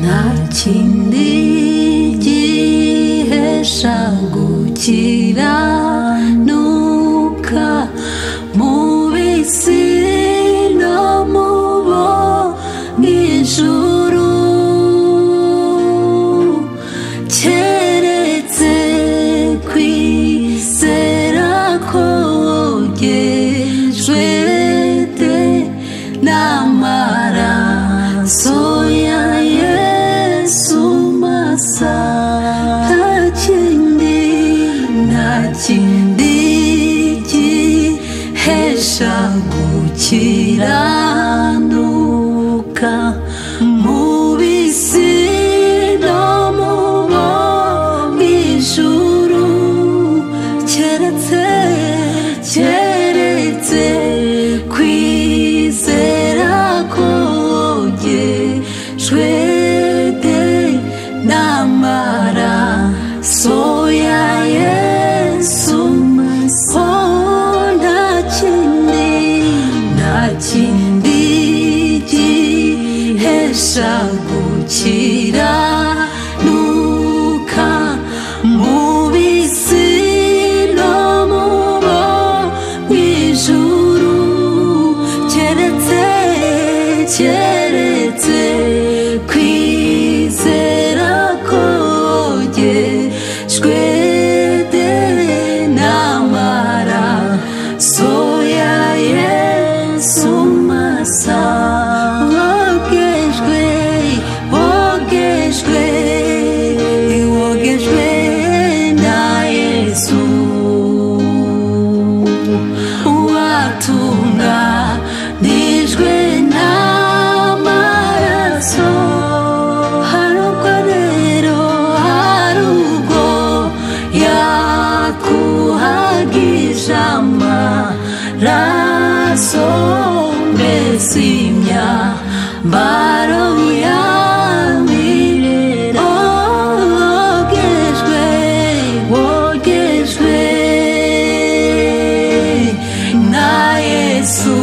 nta kindi gihesha gukiranuka mu bisi no mu bo mw'ijuru keretse kwizera ko wogejwe de n'amaraso ya Yesu masa. Nta kindi gihesha gukiranuka mu bisi no mu bo mw'ijuru keretse kwizera ko wogejwe de n'amaraso ya Yesu masa. Nta kindi gihesha gukiranuka mu bisi no mu bo mw'ijuru keretse kwizera ko wogejwe de n'amaraso ya Yesu masa. Wogejwe na Yesu watunganijwe n'amaraso. Harubwo rero harubwo yakuhagije amaraso mbese imyambaro yabirera. Wogejwe na Yesu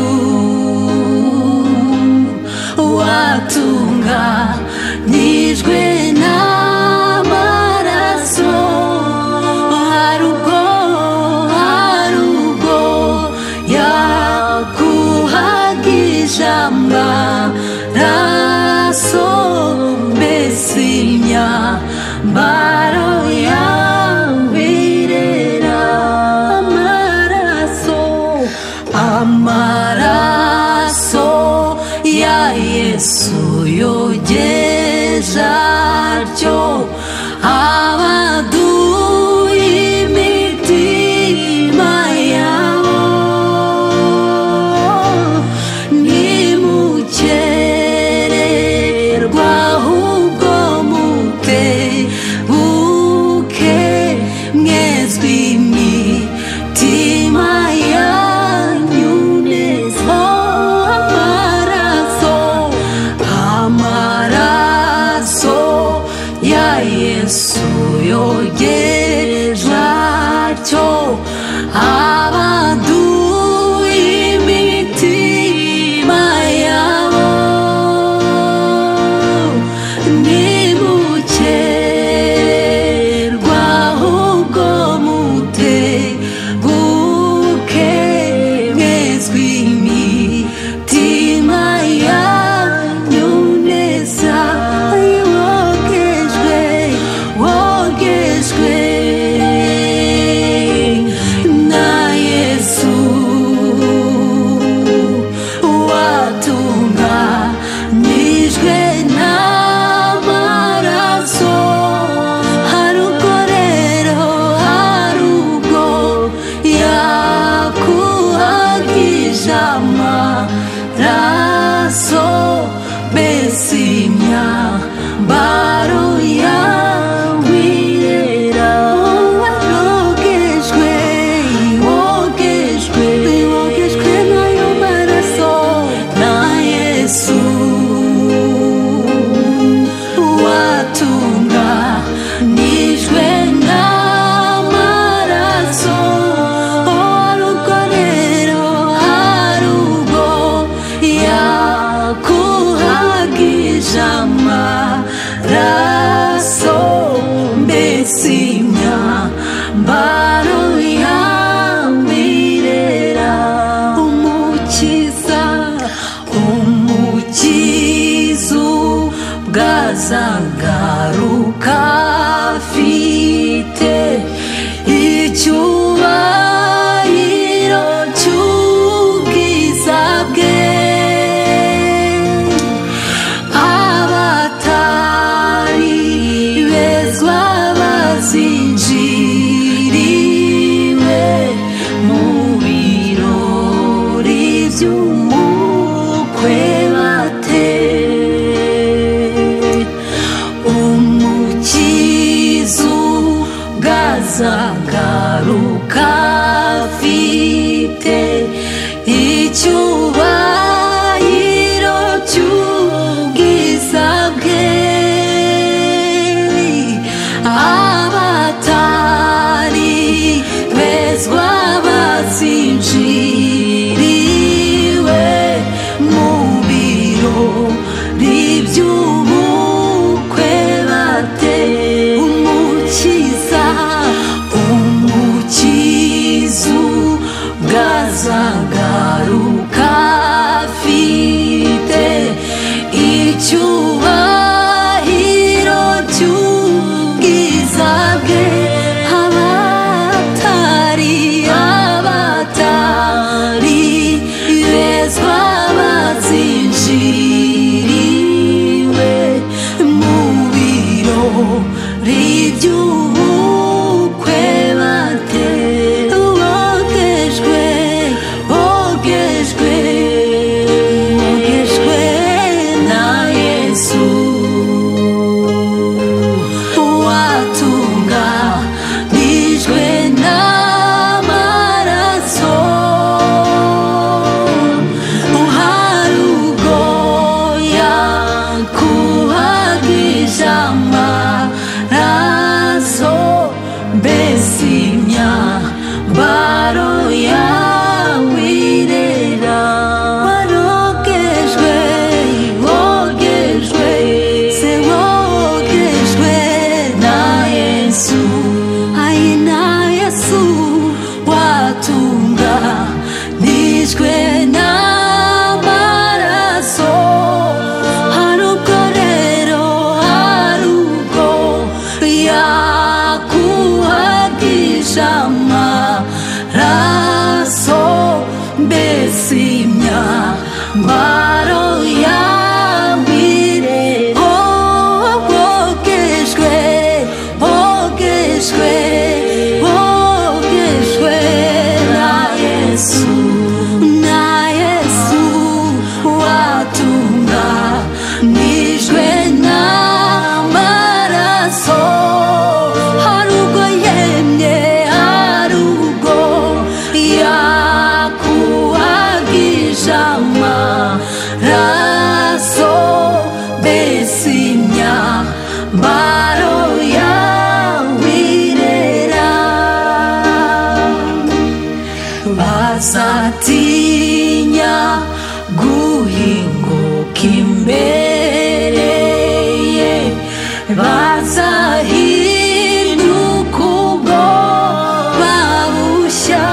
watunganijwe n'amaraso. Harubwo yakuhagije amaraso mbese imyambaro yabirera. Amaraso ya Yesu yogeje atyo abaduye imitima yabo. Ntimukererwa ahubwo mutebuke mwezwe imitima yanyu neza. Amaraso by'umukwe bate umukiza ubwazagaruka afite icyubahiro cy'ubwiza bwe abatari bezwa bazinjiriwe mu birori by'umukwe bate umukiza ubwazagaruka afite icyubahiro cy'ubwiza bwe abatari bezwa bazinjiriwe mu birori by'ubukwe bate bogejwe na Yesu watunganijwe n'amaraso hari ubwo yakuhagije amaraso mbese imyambaro yawe irera wogejwe na Yesu na Yesu watunganijwe n'amaraso hari ubwo rero yakuhagije amaraso mbese imyambaro yawe irera wogejwe na Yesu watunganijwe n'amaraso hari ubwo yakuhagije amaraso mbese imyambaro yawe irera bazatinya guhinguka imbere ye bazahinduka ubwo babushya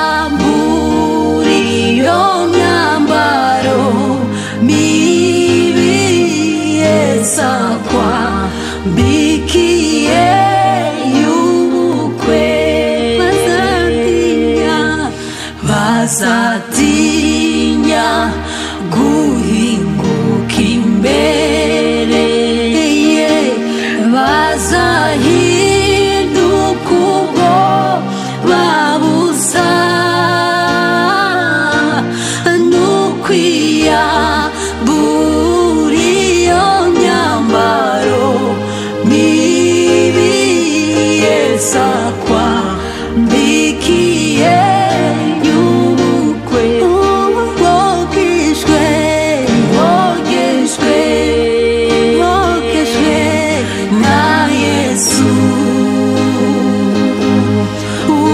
n'ukwiyambura iyo myambaro mibi Yesu akwambikiye y'ubukwe bazatinya guhinguka imbere ye bazahinduka ubwo babusa n'ukwiyambura iyo myambaro mibi Yesu akwambikiye y'ubukwe wogejwe na Yesu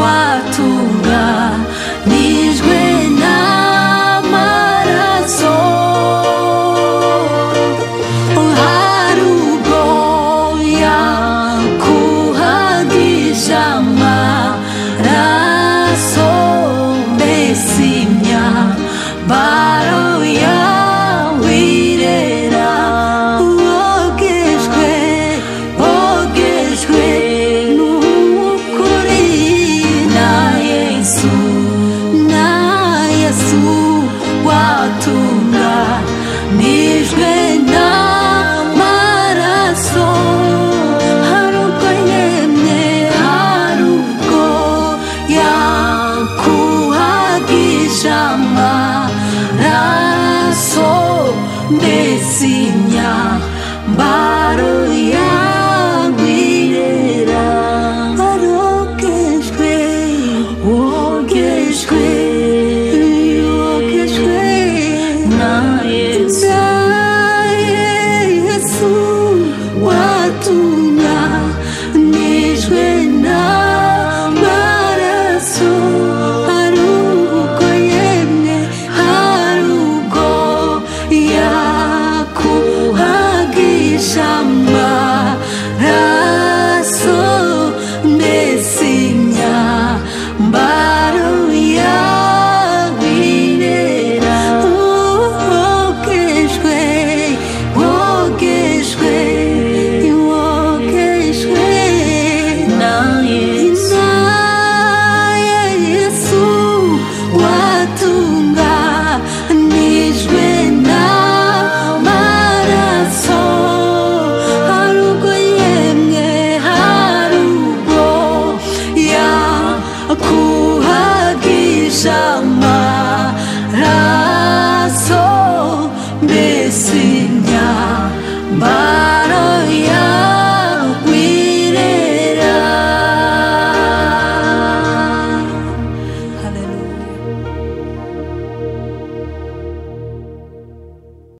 watunganijwe n'amaraso hari ubwo yakuhagije amaraso mbese imyambaro